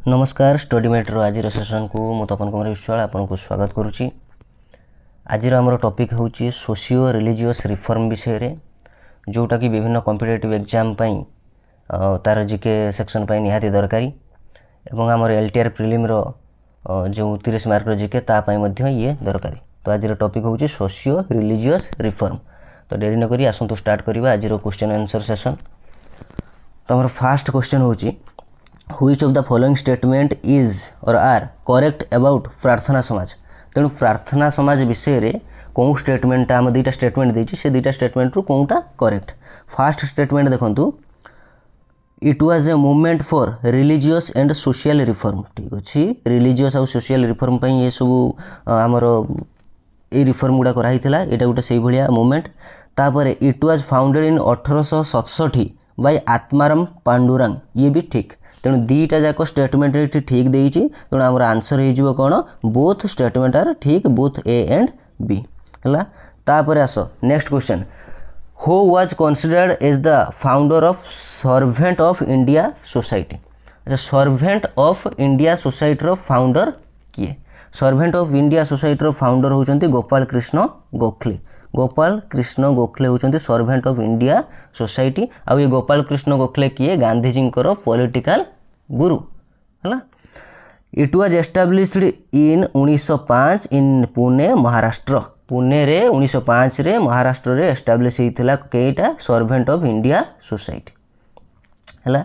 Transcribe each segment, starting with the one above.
नमस्कार स्टडीमेट्र आज सेसन को मु तपन कुमार विश्वाल आपको स्वागत करुच्ची। आज आमर टॉपिक हूँ सोशियो रिलीजियस रिफॉर्म विषय रे जोटा कि विभिन्न कॉम्पिटिटिव एग्जाम तार जीके सेक्शन निहाती दरकारी एवं आमर एलटीआर प्रिलिम रो जो 30 मार्क जीके तापाई मध्य ये दरकारी। तो आज टॉपिक हूँ सोशियो रिलीजियस रिफॉर्म। तो डेरी नक आसतु स्टार्ट करवा आज क्वेश्चन आंसर सेशन। तो आमर फास्ट क्वेश्चन हूँ Which of the following statement is or are correct about प्रार्थना समाज। तेणु प्रार्थना समाज विषय रे कौन स्टेटमेंट आम दुईटा स्टेटमेंट देछि से दुईटा स्टेटमेंट रु कोनटा करेक्ट। फास्ट स्टेटमेंट देखंतु it was a movement for religious and social reform. ठीक अच्छे रिलीजियस और सोशल रिफॉर्म पई ये सब आमर ए रिफॉर्म गुड़ा कराई थिला एटा गोटे से भलिया मूवमेंट। तापर it was founded in 1867 by Atmaram Pandurang ये भी ठीक। तेणु दीटा जाक स्टेटमेंट ये ठीक देइछि तेणु आमर आंसर हो कौन बोथ स्टेटमेंट आर ठीक बोथ ए एंड बी है। तापर आस next question who was considered as the founder of Servant of India Society. अच्छा सर्वेंट ऑफ इंडिया सोसाइटी रो फाउंडर किए। सर्वेंट ऑफ इंडिया सोसाइटी रो फाउंडर होउचंती गोपाल कृष्ण गोखले। गोपाल कृष्ण गोखले होउचंती सर्वेंट ऑफ इंडिया सोसाइटी। आ ये गोपाल कृष्ण गोखले किए गांधीजी पॉलिटिकल गुरु है। इट वाज एस्टाब्लिश्ड इन 1905 इन पुणे महाराष्ट्र। पुणे रे 1905 रे महाराष्ट्र रे एस्टाब्लिश होइथिला केइटा सर्वेंट ऑफ इंडिया सोसाइटी है।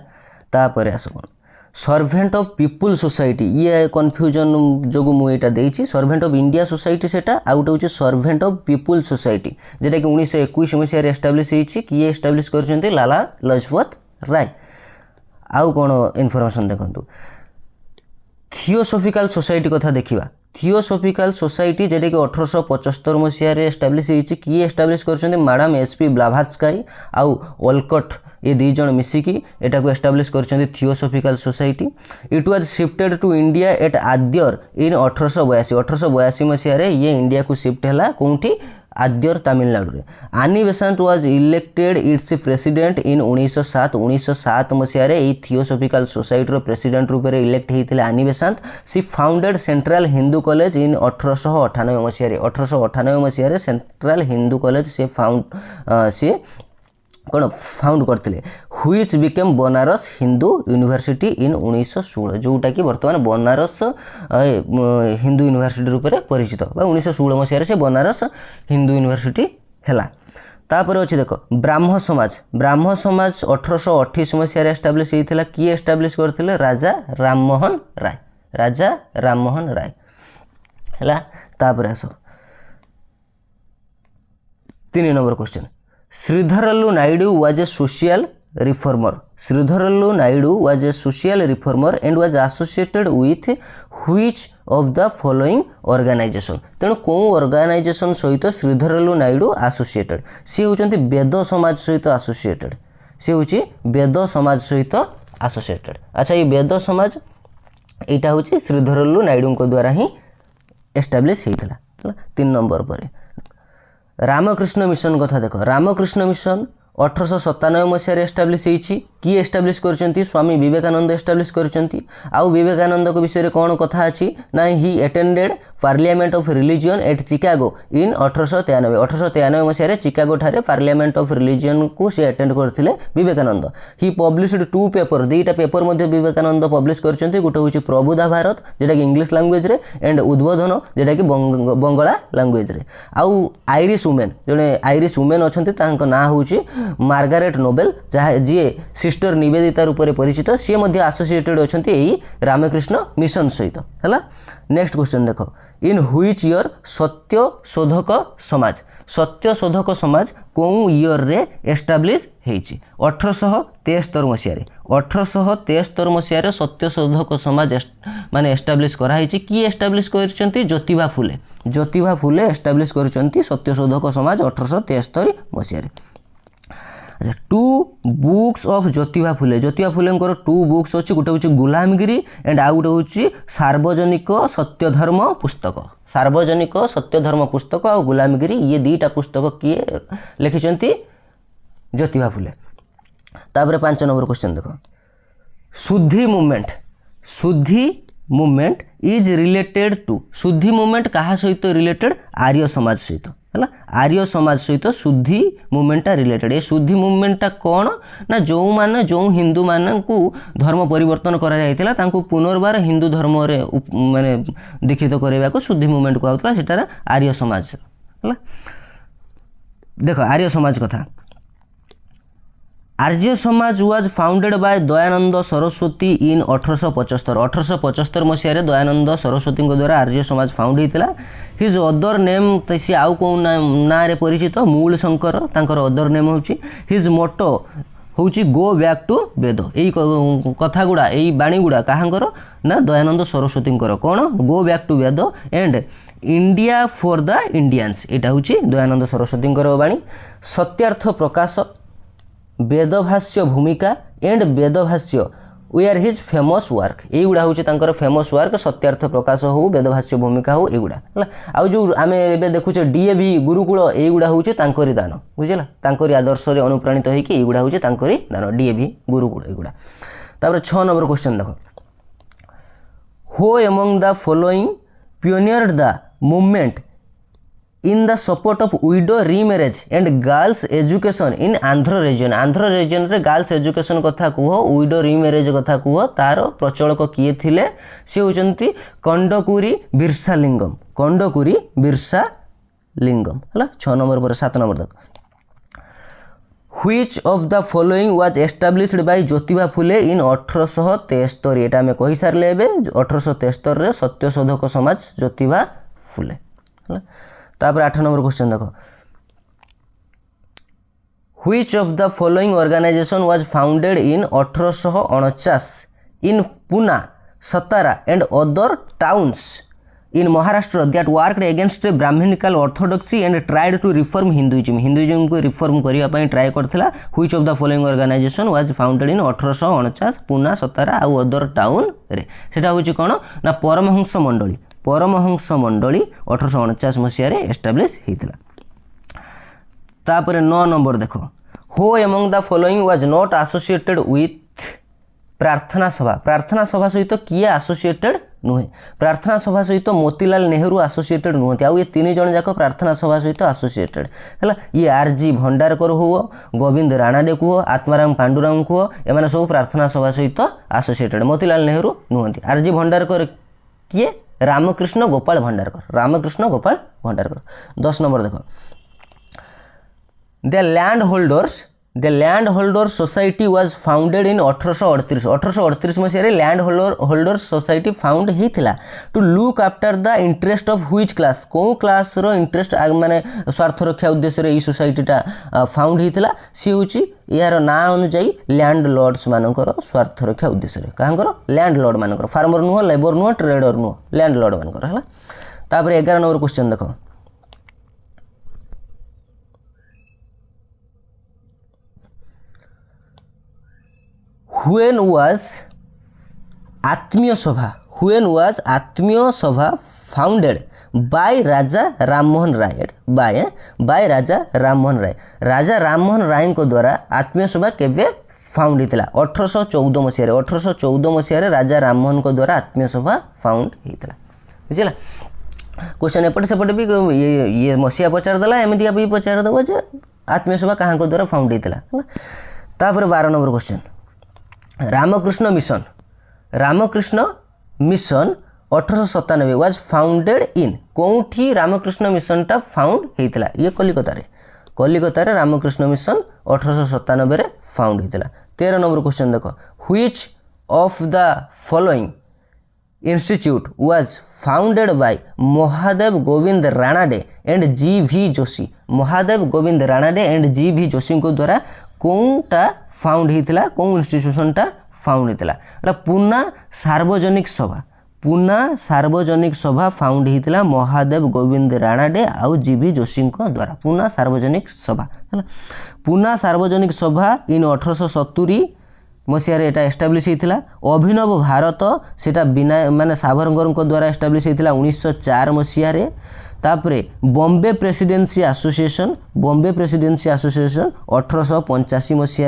तापर आस कोन सर्वेंट ऑफ पीपुल सोसाइटी ये कन्फ्यूजन जो मुझे देती सर्वेंट ऑफ इंडिया सोसाइटी सेटा आउट हूँ सर्वेंट ऑफ पीपुल सोसाइटी जेटा कि 1921 मसीह एस्टाब्लिश होती किए एस्टाब्लिश कर लाला लजपत राय। आउ कौन इनफॉरमेशन देखंतु थियोसॉफिकल सोसाइटी कथा देखिबा। थियोसॉफिकल सोसाइटी जेटा कि 1875 मसीह एस्टाब्लिश होती किए एस्टाब्लिश कर मैडम एसपी ब्लाभात्स्काई आउ ओलकट ये दी जन मिसिकी एटा को एस्टाब्लिश कर theosophical society. It was shifted to India at Adyar in 1882 मसीह ये इंडिया को शिफ्ट है कौटी आद्यर तमिलनाडु रे। Annie Besant was elected its president in 1907 मसीह ये थियोसॉफिकल सोसाइटी रो प्रेसिडेंट रूप में इलेक्ट होते Annie Besant. She founded Central Hindu College in 1898 मसीह 1898 मसीह सेंट्रल हिंदू कॉलेज से कौन फाउंड करते which became Banaras Hindu University in 1916 जोटा कि बर्तमान बनारस हिंदू यूनिवर्सिटी रूप में परिचित 1916 मसीह से बनारस हिंदू यूनिवर्सिटी है। तापर अच्छे देख ब्राह्म समाज। ब्राह्म समाज 1828 मसीह एस्टाब्लिश होता किए एस्टाब्लिश करते राजा राममोहन राय। राजा राममोहन राय है। तापर आस 3 number question Sridharalu Naidu was a social reformer. Sridharalu Naidu was a social reformer and was associated with which of the following organization. तेणु कौ ऑर्गेनाइजेशन सहित श्रीधरल्लु नायडू एसोसिएटेड सी होचंती वेद समाज सहित एसोसिएटेड सी होची वेद समाज सहित एसोसिएटेड। अच्छा ये वेद समाज यहाँ हूँ श्रीधरल्लु नायडू द्वारा ही एस्टाब्लिश होता। 3 नंबर पर रामकृष्ण मिशन कथा देख। रामकृष्ण मिशन 1897 मसीह एस्टाब्लिश होती किए एस्टाब्लिश करचंती स्वामी विवेकानंद एस्टाब्लिश करचंती। आउ विवेकानंद को विषय में कौन कथा अच्छी ना he attended parliament of religion at Chicago in 1893 मसीह चिकागो ठारे पार्लियामेंट ऑफ रिलीजियन को सी अटेंड करथिले विवेकानंद। ही पब्लिश्ड 2 पेपर दुईटा पेपर मध्य विवेकानंद पब्लिश करचंती गोटे हूँ प्रबुद्धा भारत जेटा कि इंग्लिश लैंग्वेज रे एंड उद्बोधन जेटा कि बंगला लैंग्वेज रे। आउ आयरिश वुमेन जड़े आयरिश वुमेन अच्छा तांको ना हूँ मार्गारेट नोबेल जहाँ जी सिस्टर निवेदिता रूप में परिचित सी एसोसिएटेड अच्छा रामकृष्ण मिशन सहित है। नेक्स्ट क्वेश्चन देख इन व्हिच ईयर सत्य शोधक समाज। सत्य शोधक समाज कौ ईयर रे एस्टाब्लिश होती 1873 मसीह 1873 मसीह सत्य शोधक समाज माने एस्टाब्लिश कराई किए एस्टाब्लिश कर ज्योतिबा फुले। ज्योतिबा फुले एस्टाब्लिश कर सत्य शोधक समाज 1873 मसीह। अच्छा 2 books of Jyotiba Phule. Jyotiba Phule 2 books अच्छी गोटे हूँ गुलामगिरी एंड आउ गोटे हूँ सार्वजनिक सत्यधर्म पुस्तक। सार्वजनिक सत्यधर्म पुस्तक और गुलामगिरी ये 2टा पुस्तक किए लिखिं ज्योतिबा फुले। तापर 5 नंबर क्वेश्चन देख शुद्धि मूवमेंट शुद्धि मूवमेंट इज रिलेटेड टू शुद्धि मूवमेंट कहा सहित रिलेटेड आर्य समाज सहित है आर्य समाज सहित शुद्धि मूवमेंटा रिलेटेड ये शुद्धि मूवमेंटा कौन ना जो माने जो हिंदू मानू धर्म परिवर्तन करा जायतिला तांको पुनर्बार हिंदू धर्म रे माने दीक्षित करबा को शुद्धि मूवमेंट कहउतला सेटार आर्य समाज है देखो आर्य समाज कथा Arya Samaj was founded by Dayanand Saraswati in 1875 मसीह दयानंद सरस्वती द्वारा आर्य समाज फाउंड होता हिज अदर नेम सी आउ कौ ना रे परिचित मूल शंकर तांकर अदर नेम होची हिज मोटो होची गो बैक टू वेद यही कथा गुड़ा यही बाणी गुड़ा कहाँकर ना दयानंद सरस्वती कौन go back to Veda and India for the Indians यहाँ हूँ दयानंद सरस्वती बाणी Satyarth Prakash Vedabhashya Bhumika and Vedabhashya were his famous work युड़ा हूँ फेमस वर्क सत्यार्थ प्रकाश हो वेदभाष्य भूमिका हो युड़ा आउ जो आम ए देखुचे डीएवी गुरुकुल युड़ा हूँ दान बुझेगा तांकरी आदर्श अनुप्राणित होगी युड़ा हूँ दान डीएवी गुरुकुल युड़ा तापर 6 नंबर क्वेश्चन देख who among the following pioneered the movement in the support of widow remarriage and girls education in Andhra region रे गर्ल्स एजुकेशन कथा कुह विडो रीमैरेज कथा कुह तार प्रचलक किए थिले से होचंती कंडकुरी बिरसा लिंगम हला 6 नंबर पर 7 नंबर तक Which of the following was established by Jyotiba Phule in 1873 एटा हमें कहि सारले एबे 1873 रे सत्यशोधक समाज ज्योतिबा फुले हला तापर 8 नंबर क्वेश्चन देखो Which of the following organization was founded in 1849 in Pune, Satara and other towns in Maharashtra that worked against Brahminical orthodoxy and tried to reform Hinduism को reform करिया पई try करथिला Which of the following organization was founded in 1849 Pune, Satara ଆଉ other town रे सेटा होची कोन ना परमहंस मंडली 1849 मसीह establish होता तापर 9 नंबर देखो हो among the following was not associated with प्रार्थना सभा सहित किए एसोसिएटेड नुहे प्रार्थना सभा सहित मोतीलाल नेहरू एसोसिएटेड नुहति आउ ये 3 जन जाक प्रार्थना सभा सहित एसोसिएटेड है ये आरजी भंडारकर हो गोविंद राणाडे को आत्माराम पांडुरंग को एमाने सब प्रार्थना सभा सहित एसोसिएटेड मोतीलाल नेहरू नुहति आरजी भंडारकर किए रामकृष्ण गोपाल भंडारकर 10 नंबर देखो the land holders society was founded in 1838 मसीह लैंड होल्डर्स सोसाइटी फाउंड होता to look after the interest of which class कौ क्लास रो इंटरेस्ट माने स्वार्थ रक्षा उद्देश्य रे ई सोसाइटीटा फाउंड होता सी हूँ यार ना अनुजाई लैंड लॉर्ड्स मानकर स्वार्थ रक्षा उद्देश्य रे कहाँकर लैंड लॉर्ड मानकर फार्मर नुह लेबर नुह ट्रेडर नुह लैंड लॉर्ड मानकर है तापर 11 नंबर क्वेश्चन देखो When was Atmiya Sabha founded by Raja Rammohan Roy by Raja Rammohan Roy को द्वारा आत्मीय सभा केवे फाउंड होता 1814 मसीह राजा राममोहन को द्वारा आत्मीय सभा फाउंड होता बुझला क्वेश्चन एपटे सेपटे भी ये मसीहा पचारदेला एमती भी पचारदेव जे आत्मीय सभा कहाँ को द्वारा फाउंड होता तापर 12 number question Ramakrishna mission 1897 was founded in कौटी रामकृष्ण मिशन टा फाउंड होता ये कलिकता रे रामकृष्ण मिशन 1897 रे फाउंड होता 13 नंबर क्वेश्चन देखो which of the following institute was founded by Mahadev Govind Ranade and G V. Joshi को द्वारा कौटा फाउंड होता कौ इंस्टीट्यूशन टा फाउंड होता पूना सार्वजनिक सभा फाउंड होता महादेव गोविंद राणाडे आउ जी.वी. जोशी द्वारा पूना सार्वजनिक सभा इन 1870 मसीह एटा एस्टाब्लिश होता अभिनव भारत सेटा बिना माने सावरकर द्वारा एस्टाब्लिश होता 1904 मसीह तापरे बॉम्बे प्रेसिडेंसी एसोसिएशन 1885 मसीह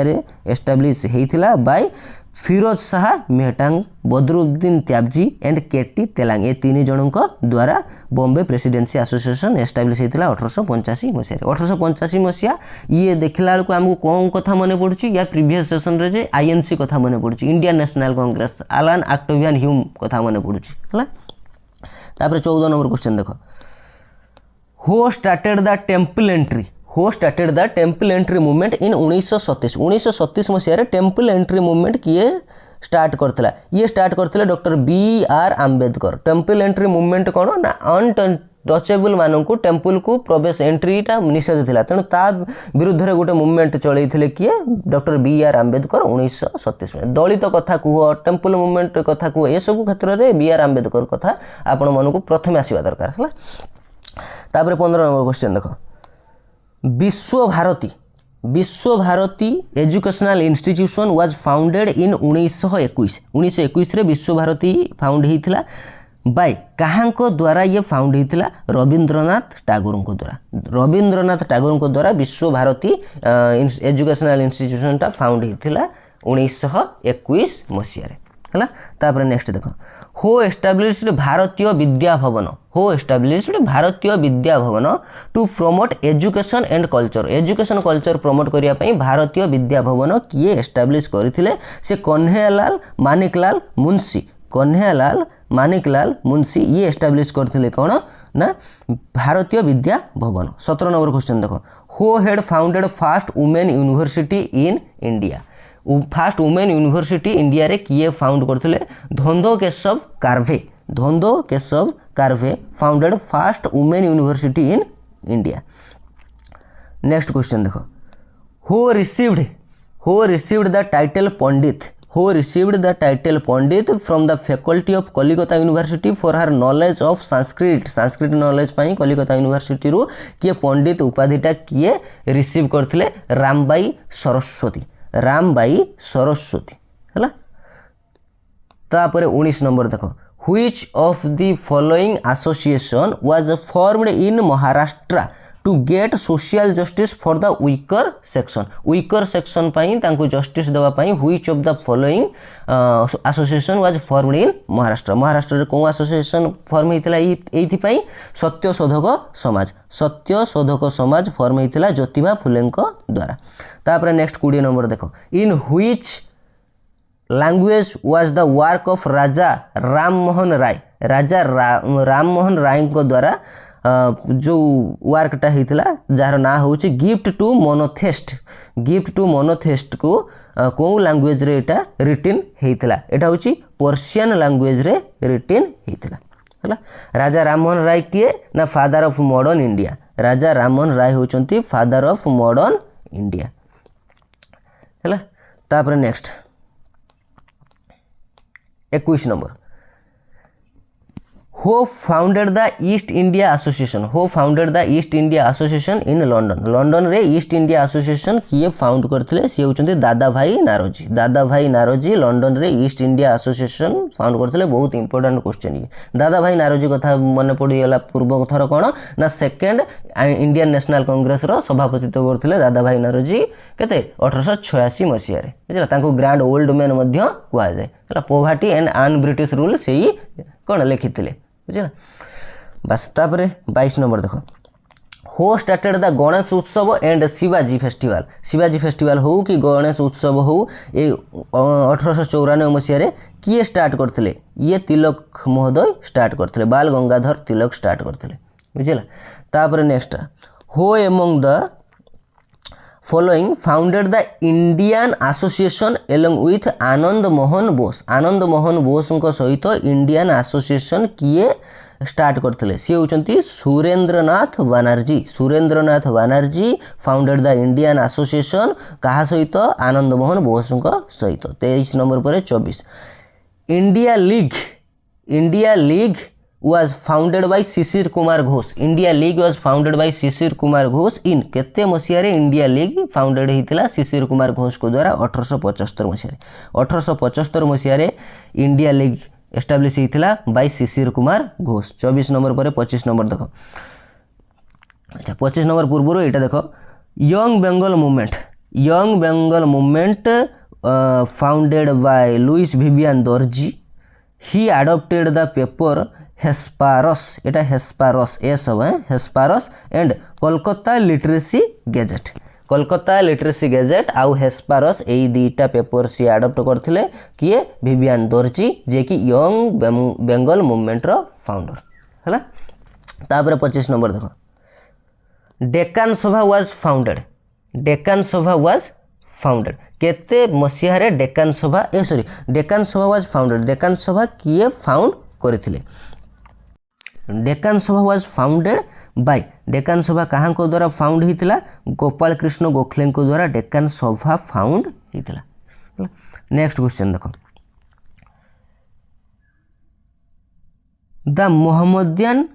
एस्टाब्लिश होता बाय फिरोज शाह मेहटांग, बदरुद्दीन त्याबजी एंड केटी तेलांग, ये 3 जनों द्वारा बॉम्बे प्रेसिडेंसी एसोसिएशन एस्टाब्लिश होता 1885 मसीह। 1885 मसीहा ये देखला बेलू आमको कौन कथा मन पड़ुची या प्रीवियस सेशन रे जे आईएनसी कथा मन पड़ुची, Indian National Congress, Allan Octavian Hume कथा मन पड़ुची हला। तापर 14 नंबर क्वेश्चन देखो, who started the temple entry, who started the temple entry movement in 1937। 1937 मसीह टेम्पल एंट्री मूवमेंट किए स्टार्ट करथिला, ये स्टार्ट करथिले doctor B R. Ambedkar. Temple entry movement कौन ना अनटचेबल मानू टेम्पल को प्रवेश एंट्रीटा निषेध थिला, तेणु ता विरुद्ध रे गोटे मूवमेंट चलैथिले किए डॉक्टर बी.आर. आंबेडकर 1937 में। दलित कथा कुह, टेम्पल मूवमेंट कथा कुह, ये सब क्षेत्र में बी.आर. आंबेडकर कथा आपण मानू प्रथम आसीबा दरकार हला। तापर 15 नंबर क्वेश्चन देखो, Vishwa Bharati educational institution was founded in 1921। 1921 रे विश्व भारती फाउंड होता बाय कहाँ द्वारा ये फाउंड होता, रवींद्रनाथ टैगोर द्वारा। रवींद्रनाथ टैगोर द्वारा विश्व भारती एजुकेशनल इंस्टीट्यूशन टा फाउंड होता 1921 मसीह है। तापर नेक्स्ट देखो, हो एस्टाब्लिश्ड भारतीय विद्या भवन, हो established Bharatiya Vidya Bhavan to promote education and culture. Education culture promote करिया पई भारतीय विद्या भवन किए एस्टाब्लिश करथिले, से कन्हैयालाल मानिकलाल मुंशी, कन्हैयालाल मानिकलाल मुंशी ये एस्टाब्लिश करथिले कौन ना भारतीय विद्या भवन। 17 नंबर क्वेश्चन देखो, who had founded first women university in India. First women university India रे किए फाउंड करथिले, Dhondo Keshav Karve, Dhondo Keshav Karve founded first women university in India. Next question देखो, who received the title pandit, who received the title pandit from the faculty of Kalikata university for her knowledge of Sanskrit. Sanskrit knowledge पाई Kalikata university रू किए पंडित उपाधिटा किए receive करथिले, रामबाई सरस्वती, रामबाई सरस्वती है। तापर 19 नंबर देखो, which of the following association was formed in Maharashtra to get social justice for the weaker section. Weaker section पाई तांको जस्टिस देवा पाई which of the following association was formed in Maharashtra. Maharashtra रे को एसोसिएशन फॉर्म होइतला एथि पाई सत्यशोधक समाज, सत्यशोधक समाज फॉर्म होइतला ज्योतिबा फुलेंको द्वारा। तापर नेक्स्ट 20 नंबर देखो, in which language was the work of Raja Rammohan Roy. Raja Rammohan Roy को द्वारा जो वर्कटा होता जार ना हूँ gift to monotheist. Gift to monotheist को कौ लैंग्वेज रे एटा रिटिन होता, एटा हूँ पर्शियन लैंग्वेज रे रिटिन होता है। राजा राममोहन राय किए ना father of modern India. Raja Rammohan Roy होचंती फादर ऑफ मॉडर्न इंडिया है। तापर next 21 number, who founded the East India association. Who founded the East India association in London. London रे ईस्ट इंडिया एसोसिएशन किए फाउंड करथिले, सी होचंती Dadabhai Naoroji. Dadabhai Naoroji London रे East India association found करथिले। बहुत इंपोर्टेंट क्वेश्चन ये। दादा भाई नारोजी कथा मन पड़ीगला पूर्व थर कौन ना सेकेंड इंडियन नेशनल कांग्रेस रो सभापतित्व करथिले दादा भाई नारोजी केते 1886 मसीह रे बुझला। तांको ग्रैंड ओल्ड मैन मध्य कुआ जाय हला। Poverty and un British rule सेही कौन लिखिथिले बुझला बस। तापर 22 नंबर देखो, हु स्टार्टेड द गणेश उत्सव and Shivaji festival. Shivaji festival हो कि गणेश उत्सव हो ये 1894 मसीह किए स्टार्ट करथिले, ये तिलक महोदय स्टार्ट करथिले, बाल गंगाधर तिलक स्टार्ट करथिले बुझला। तापर next, who among the following founded the Indian association along with Anand Mohan Bose. Anand Mohan Bose सहित इंडियन एसोसिएशन किए स्टार्ट करथिले, सी होचंती Surendranath Banerjee. Surendranath Banerjee founded the Indian association कहा सहित आनंद मोहन बोस सहित। 23 नंबर पर 24, India league was founded by Shishir Kumar Ghosh. India league was founded by Shishir Kumar Ghosh इन केते मसीह रे इंडिया लीग फाउंडेड होता शिशिर कुमार घोष को द्वारा 1875 मसीह। 1875 मसीह इंडिया लीग एस्टाब्लिश होता बाय शिशिर कुमार घोष। 24 नंबर पर 25 नंबर देखो, अच्छा 25 नंबर पूर्व यहाँ देखो, young Bengal movement founded by Louis Vivian Dorji. He adopted the paper Hesperus, এটা Hesperus এস হবে Hesperus and Kolkata Literacy Gazette. Kolkata literacy gadget आउ हेस्पारस यही दुईटा पेपर सी आडप्ट करथिले किए विवियन दोर्जी जे कि यंग बेंगल मूवमेंट रो फाउंडर हैला। तापर 25 नंबर देखो डेक्कन सभा वाज फाउंडेड। डेक्कन सभा वाज फाउंडेड केते मसीहा रे डेक्कन सभा सॉरी डेक्कन सभा वाज फाउंडेड। डेक्कन सभा किए फाउंड करथिले। डेक्कन सभा वाज फाउंडेड बाय डेक्कन सभा कहाँ को द्वारा फाउंड होता गोपाल कृष्ण गोखले को द्वारा डेक्कन सभा फाउंड होता। नेक्स्ट क्वेश्चन देखो the Mohammedan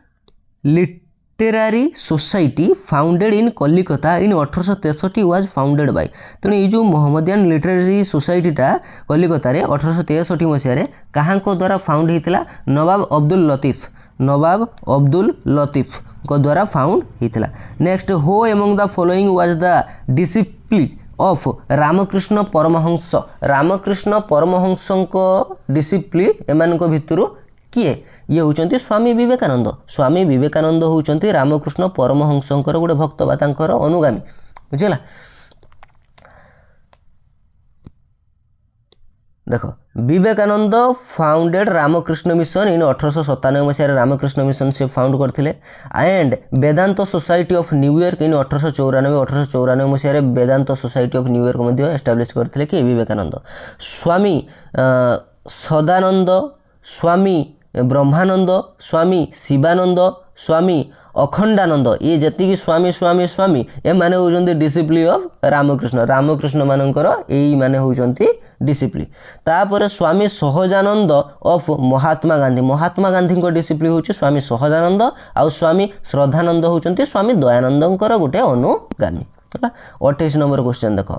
literary society founded in Kalikata in 1863 was founded by. तेणु ये जो मोहम्मदियन लिटरेरी सोसाइटीटा कलिकता रे 1863 मसीह कहाँ को द्वारा फाउंड होता नवाब अब्दुल लतीफ। नवाब अब्दुल लतीफ को द्वारा फाउंड होता। Next who among the following was the disciple of Ramakrishna Paramahansa. Ramakrishna Paramahansa को डिसिप्लिन एमान को भितरु किए ये होचंती स्वामी विवेकानंद। स्वामी विवेकानंद होचंती रामकृष्ण परमहंसंकर गोटे भक्त बा तांकर अनुगामी बुझला। देखो Vivekananda founded Ramakrishna mission in 1897 मसीह रामकृष्ण मिशन से फाउंड करते and Vedanta society of New York in 1894 मसीह वेदांत सोसाइटी ऑफ न्यूयॉर्क मध्य एस्टाब्लिश करते कि विवेकानंद। स्वामी सदानंद स्वामी ब्रह्मानंद स्वामी शिवानंद स्वामी अखंडानंद ये जी स्वामी स्वामी स्वामी ए माने होउचंती डिसिप्लिन ऑफ रामकृष्ण। रामकृष्ण मानकर यही माने होउचंती डिसिप्लिन। तापर स्वामी सहजानंद ऑफ महात्मा गांधी। महात्मा गांधी को डिसिप्लिन होउची स्वामी सहजानंद आउ स्वामी श्रद्धानंद होउचंती स्वामी दयानंदंकर गोटे अनुगामी। 28 नंबर क्वेश्चन देखो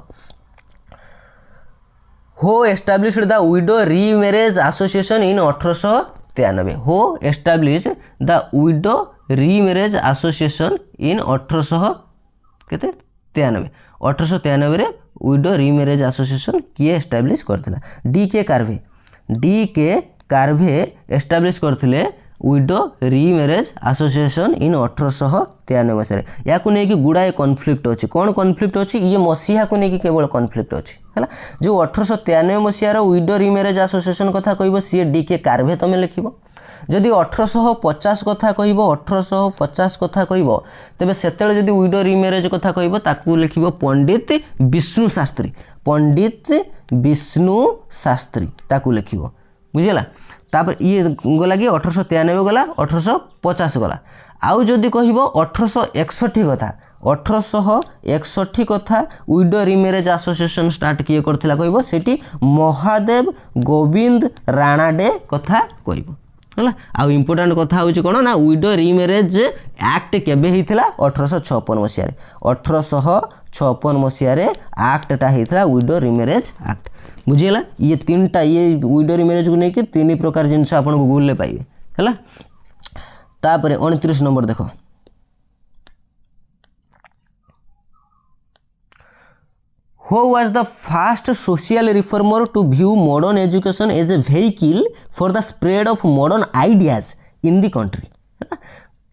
who established the widow remarriage association in 1893। Who establish the widow remarriage association in 1893 रे विडो रीमैरेज एसोसिएशन किए एस्टाब्लिश करथिला डी के कार्भे एस्टाब्लिश करथिले विडो रीमैरेज एसोसिएशन इन 1893 मसीह। या को नहीं कि गुड़ाए कॉन्फ्लिक्ट अच्छी कौन कॉन्फ्लिक्ट अच्छी ये मसीहा को नहीं कि केवल कॉन्फ्लिक्ट अच्छी है जो 1893 मसीहार विडो रीमैरेज एसोसिएशन कथा कहब सी डी के कार्भे तुम लिख जदि 1850 कथा कहब 1850 कथा कहब तेरे से जदि विडो रीमैरेज कथा कहब ताकू लिख पंडित विष्णु शास्त्री। पंडित विष्णु शास्त्री ताकू लिख बुझेगा। तापर ये गला कि 1893 गला 1850 गला आउ जदि कहब 1861 कथा 1861 कथा विडो रीमैरेज एसोसिएशन स्टार्ट किए करथिला कहब सेठी महादेव गोविंद राणाडे कथा कहब है। आउ इम्पोर्टाट कथा हूँ कौन ना विडो रीमैरेज एक्ट केबे होता 1856 मसीह 1856 मसीह एक्टा होता विडो रीमैरेज एक्ट बुझीगला। ये तीनटा ये विडो रीमैरेज को लेकिन तीन प्रकार जिनस आप गूगल पाइबे है। तापर 29 नंबर देखो Who was the first social reformer to view modern education as a vehicle for the spread of modern ideas in the country?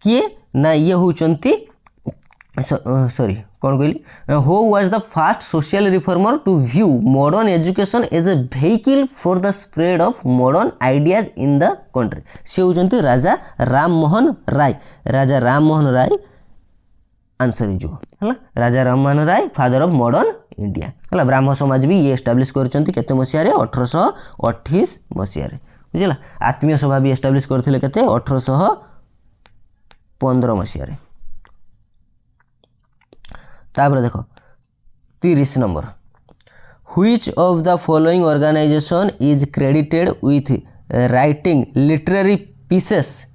किए ना ये होचंती सॉरी कौन कहली Who was the first social reformer to view modern education as a vehicle for the spread of modern ideas in the country? से होचंती राजा राम मोहन राय। राजा Ram Mohan Roy answer जो है राजा Ram Mohan Roy father of modern India है। ब्राह्म समाज भी ये एस्टाब्लिश करते केते मसीह 1828 मसीह बुझला। आत्मीय सभा भी एस्टाब्लिश करते केते 1815 मसीह। तापर देखो 30 number which of the following organization is credited with writing literary pieces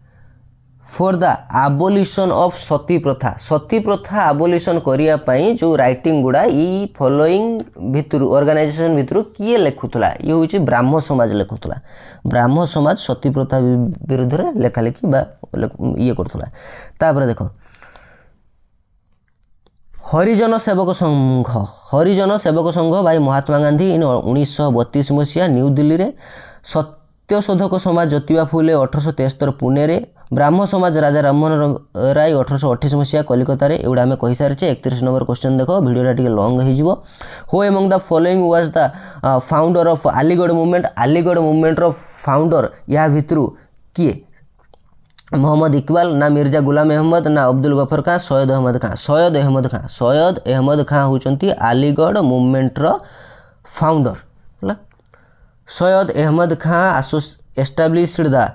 for the abolition of sati pratha. Sati प्रथा आबोलिशन करिया पई जो राइटिंग गुड़ा ई फॉलोइंग भितर ऑर्गेनाइजेशन भितर किए लिखुला ये हूँ ब्राह्म समाज लिखुला। ब्राह्म समाज सती प्रथा विरुद्ध रे लेखालेखी बा ये करथुला। तापर देखो हरिजन सेवक संघ, हरिजन सेवक संघ बाई महात्मा गांधी इन 1932 मसीहा न्यू दिल्ली रे, सत्यशोधक समाज ज्योतिबा फुले 1873 पुणे रे, ब्राह्म समाज राजा राममोहन राय 1828 मसीहा कलिकता रे। एवढा आम कही सारी। 31 नंबर क्वेश्चन देख, वीडियोटा टिके लॉन्ग हो। Who among the following was the founder of Aligarh movement, Aligarh movement रो फाउंडर या भितरु किए? मोहम्मद इकबाल, ना मिर्जा गुलाम अहमद, ना अब्दुल गफर खां, सैयद अहमद खां। सैयद अहमद खां, सैयद अहमद खां होचंती अलीगढ़ मूवमेंट रो फाउंडर हला। Syed Ahmad Khan established the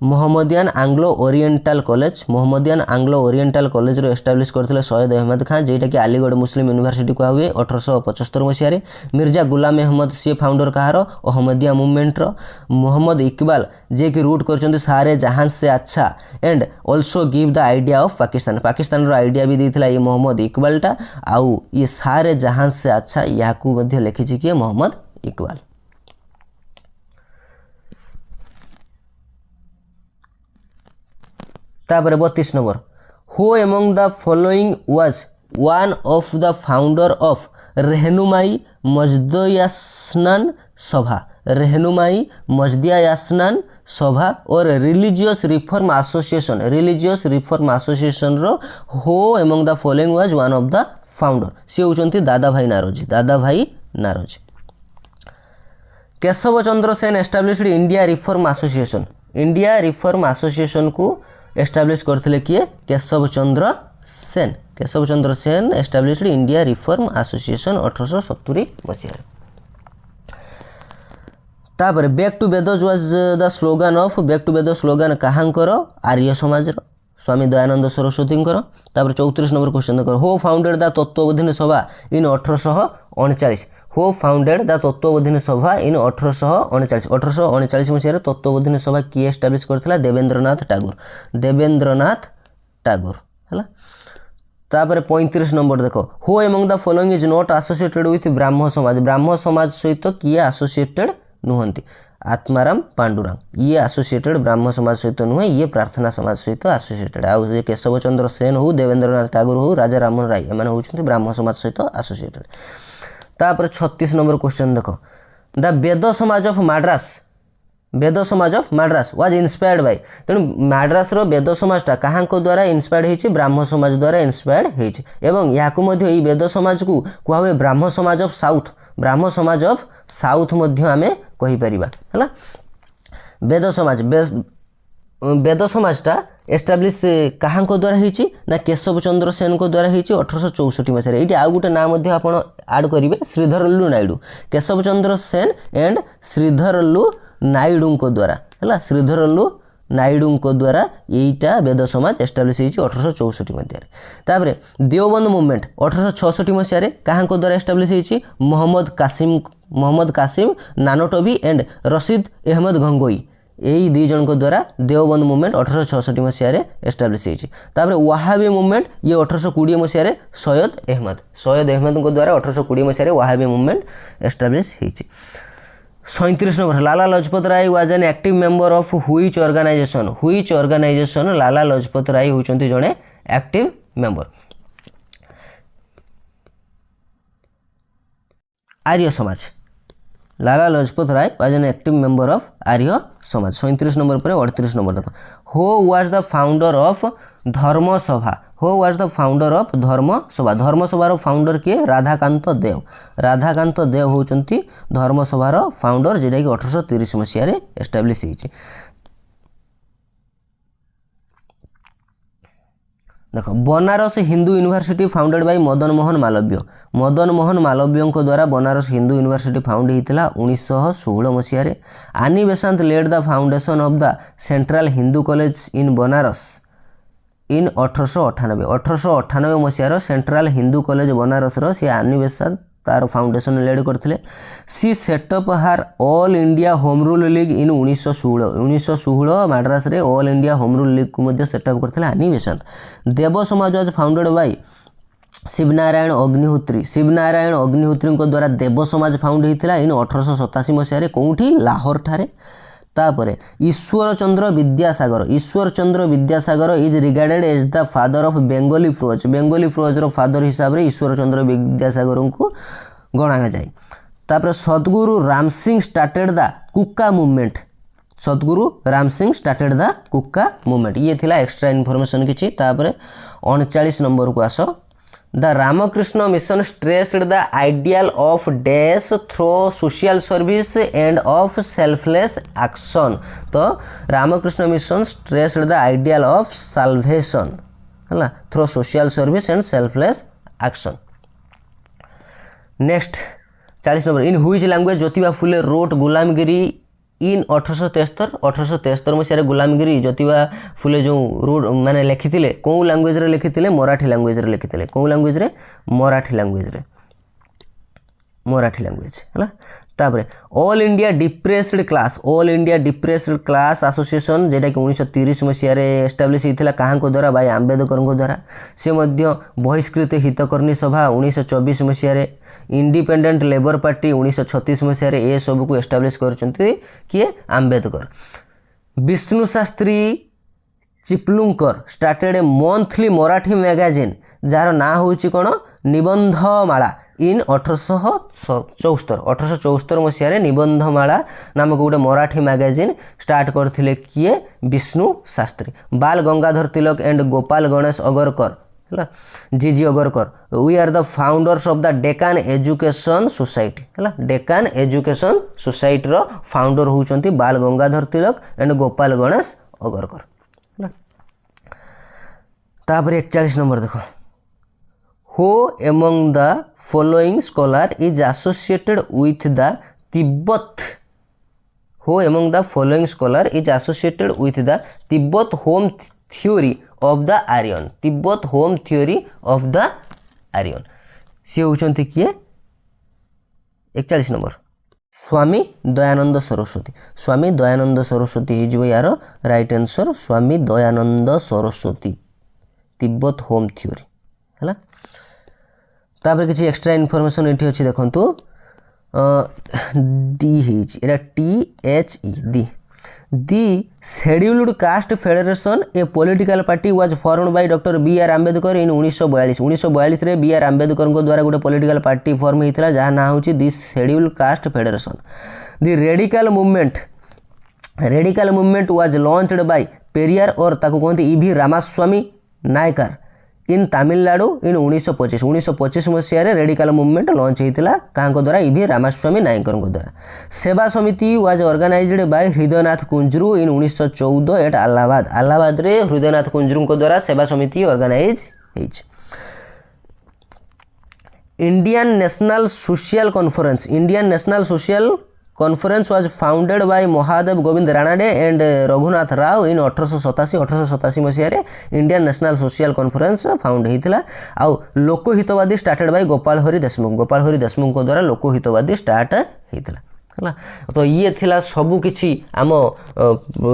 Mohammedan Anglo Oriental College, Mohammedan Anglo Oriental College रो एस्टाब्लिश करथिले सैयद अहमद खां, जेटा कि अलीगढ़ मुस्लिम यूनिवर्सिटी को हुए 1875 मसीह रे। मिर्जा गुलाम अहमद सी फाउंडर कहार? अहमदिया मूवमेंट रो। मोहम्मद इकबाल जे कि रूट करचंती सारे जहां से अच्छा and also give the idea of Pakistan, Pakistan रो आइडिया भी देथिला ये मोहम्मद इकबालटा। आउ ये सारे जहां से अच्छा याकू मध्ये लिखिछि कि मोहम्मद इकबाल। तापर 32 number, who among the following was one of the founder of Rahnumai Mazdayasnan Sabha, Rahnumai Mazdayasnan Sabha और religious reform association, religious reform association रो who among the following was one of the founder? सी होचंती Dadabhai Naoroji, Dadabhai Naoroji. Keshav Chandra Sen established India reform association, India reform association को establish करथिले किए? Keshav Chandra Sen, Keshav Chandra Sen established India reform association 1870 मसीहा। तापर back to Vedas was the slogan of, back to Vedas slogan कहांकर? आर्य समाज रो, स्वामी दयानंद सरस्वती। तापर 34 नंबर क्वेश्चन देखो, who founded the Tattvabodhini Sabha in 1839, who founded the Tattvabodhini Sabha in 1839, 1839 मसीह तत्वबोधिनी सभा किए एस्टाब्लिश करथिला? देवेंद्रनाथ टागोर, देवेंद्रनाथ टागोर हला। तापर 35 नंबर देखो, who among the following is not associated with Brahmo Samaj, ब्राह्म समाज सहित किए एसोसिएटेड नुहंती? आत्माराम पांडुरंग, ये एसोसिएटेड ब्राह्म समाज सहित नुहे, ये प्रार्थना समाज सहित एसोसिएटेड। आउ ये केशव चंद्र सेन हो, देवेंद्रनाथ टागोर हो, राजा राममोहन राय एमाने होचंती ब्राह्म समाज सहित एसोसिएटेड। तापर 36 नंबर क्वेश्चन देखो, द वेद समाज ऑफ माड्रास, वेद समाज of Madras was inspired by, तेणु माड्रास रो वेद समाजटा काहांको द्वारा इंस्पायर्ड होइछि? ब्राह्म समाज द्वारा इंस्पायर्ड होइछि। एवं याकु मध्ये ई वेद समाज को कुआ हुए ब्राह्म समाज ऑफ साउथ, ब्राह्म समाज ऑफ साउथ मध्ये आमे कहि परिबा हला। वेद समाज, वेद समाजटा एस्टाब्लिश काहांको द्वारा होइछि? ना केशव चंद्र सेन को द्वारा होइछि 1864 मसीह। ये आउ गोटे नाम मध्ये आपण ऐड करिवे, श्रीधरलु नायडू, केशव चंद्र सेन एंड श्रीधरलु नायडू को द्वारा हला, श्रीधरलु नायडू को द्वारा यहीटा वेद समाज एस्टाब्लिश होइछि 1864 मसीह। तापरे देवबंद मूवमेंट 1866 मसीह कहाँ को द्वारा एस्टाब्लिश होइछि? मोहम्मद कासिम नानोटोवी एंड रशीद अहमद गंगोई, यही दुई जन को द्वारा देवबंद मूवमेंट 1866 मसीह एस्टाब्लिश होइछि। तापरे वहाबी मूवमेंट ये 1820 मसीह सैयद अहमद को द्वारा 1820 मसीह वहाबी मूवमेंट एस्टाब्लिश होइछि। 37 number, Lala Lajpat Rai was an active member of which organization, which organization Lala Lajpat Rai होचंती जणे active member? Arya Samaj, Lala Lajpat Rai was an active member of Arya Samaj. 37 number पर 38 नंबर देखो, who was the founder of Dharma Sabha, who was the founder of Dharma Sabha, धर्म सभार founder किए? राधाकांत देव, राधाकांत देव होचंती धर्म सभार फाउंडर, जेटा कि 1830 मसीह एस्टाब्लिश होइछि। देखो, Banaras Hindu university founded by Madan Mohan Malavya, Madan Mohan Malavya को द्वारा बनारस हिंदू यूनिवर्सिटी फाउंड होता 1916 मसीह। Annie Besant laid the foundation of the Central Hindu College in Banaras in 1898, 1898 मसीहार सेंट्रल हिंदू कॉलेज बनारस रो सी आनी बेसांत तार फाउंडेशन लेड करथिले। She set up her All India Home Rule League in 1916, 1916 Madras रे All India Home Rule League को मध्य set up करथिले Annie Besant. Dev Samaj was founded by Shivnarayan Agnihotri, Shivnarayan Agnihotri को द्वारा देव समाज फाउंड होता इन 1887 मसीह कौटी लाहौर ठारे। तापर Ishwar Chandra Vidyasagar is regarded as the father of Bengali prose रो फादर हिसाब रे ईश्वर चंद्र विद्यासागर को गणा जाए। तापर Satguru Ram Singh started the Kuka movement ये थिला एक्स्ट्रा इनफॉरमेशन किछि। तापर 39 नंबर को आसो the Ramakrishna mission stressed the ideal of dash through social service and of selfless action. तो Ramakrishna mission stressed the ideal of salvation है through social service and selfless action. Next 40 number in which language Jyotiba Phule wrote Gulamgiri in 1873 मसीह गुलामगिरी ज्योतिबा फुले जो road माने लिखिथिले कौ language रे लिखिथिले Marathi language रे लिखिथिले कौ language रे Marathi language है। तापर All India depressed class association जेटा कि 1930 मसीह एस्टाब्लिश होता क्या द्वारा भाई आंबेडकर द्वारा से मध्य बहिष्कृत हितकर्णी सभा 1924 मसीह इंडिपेंडेंट लेबर पार्टी 1936 मसीह ये सब को एस्टाब्लिश करछन्ती किए Ambedkar. Vishnu Shastri Chiplunkar started a monthly Marathi magazine जार ना होची कोन निबंधमाला इन 1874 मसीह निबंधमाला नामक गोटे मराठी मैगजीन स्टार्ट करथिले किए Vishnu Shastri. Bal Gangadhar Tilak and Gopal Ganesh Agarkar ji Agarkar we are the founders of the Deccan education society है। डेकान एजुकेशन सोसाइटी रो फाउंडर होउचंती बाल गंगाधर तिलक एंड गोपाल गणेश अगरकर। तापर 41 नंबर देखो हो among the following scholar is associated with the Tibet home theory of the Aryan सी होचंती किए 41 नंबर स्वामी दयानंद सरस्वती हो यार right answer Swami Dayanand Saraswati Tibet home theory है। तापर किसी एक्स्ट्रा इनफॉरमेशन ये अच्छी देखु डी एटा THE the scheduled caste federation a political party was formed by doctor BR Ambedkar in 1942 रे BR आंबेडकर द्वारा गोटे पॉलिटिकल पार्टी फॉर्म होता जहाँ ना होची the scheduled caste federation. The radical movement was launched by Periyar और ताको कहते EV Ramaswamy Naicker in Tamil Nadu in 1925 मसीह रेडिकल मूवमेंट लॉन्च होता क्या द्वारा EV रामास्वामी नायकर द्वारा। Seva Samiti was organized by Hridaynath Kunzru in 1914 at Allahabad रे हृदयनाथ कुंजरू द्वारा सेवा समिति ऑर्गेनाइज होइछ। Indian national social conference was founded by Mahadev Govind Ranade and Raghunath Rao in 1887 Masih Indian national social conference found होता। आउ लोकहितवादी स्टार्टेड बाय गोपाल हरि देशमुख द्वारा लोकहितवादी स्टार्ट होता है। तो ये थिला सबू किछि आम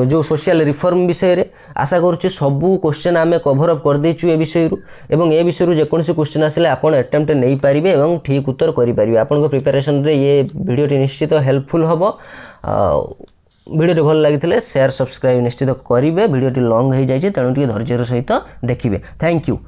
जो सोशल रिफॉर्म विषय रे आशा करुच्ची सबू क्वेश्चन आम कभर अप कर देचु ए विषय एवं ए विषय जेकोसी क्वेश्चन आसिले आपण अटेम्प्ट नहीं पारिबे एवं ठीक उत्तर करि पारिबे। आपनको प्रिपरेशन रे ये वीडियोटी निश्चित हेल्पफुल हबो। वीडियो भल लगी शेयर सब्सक्राइब निश्चित करेंगे। वीडियोटी लॉन्ग हो जाए तेणु टे धैर्यर सहित देखिए। Thank you.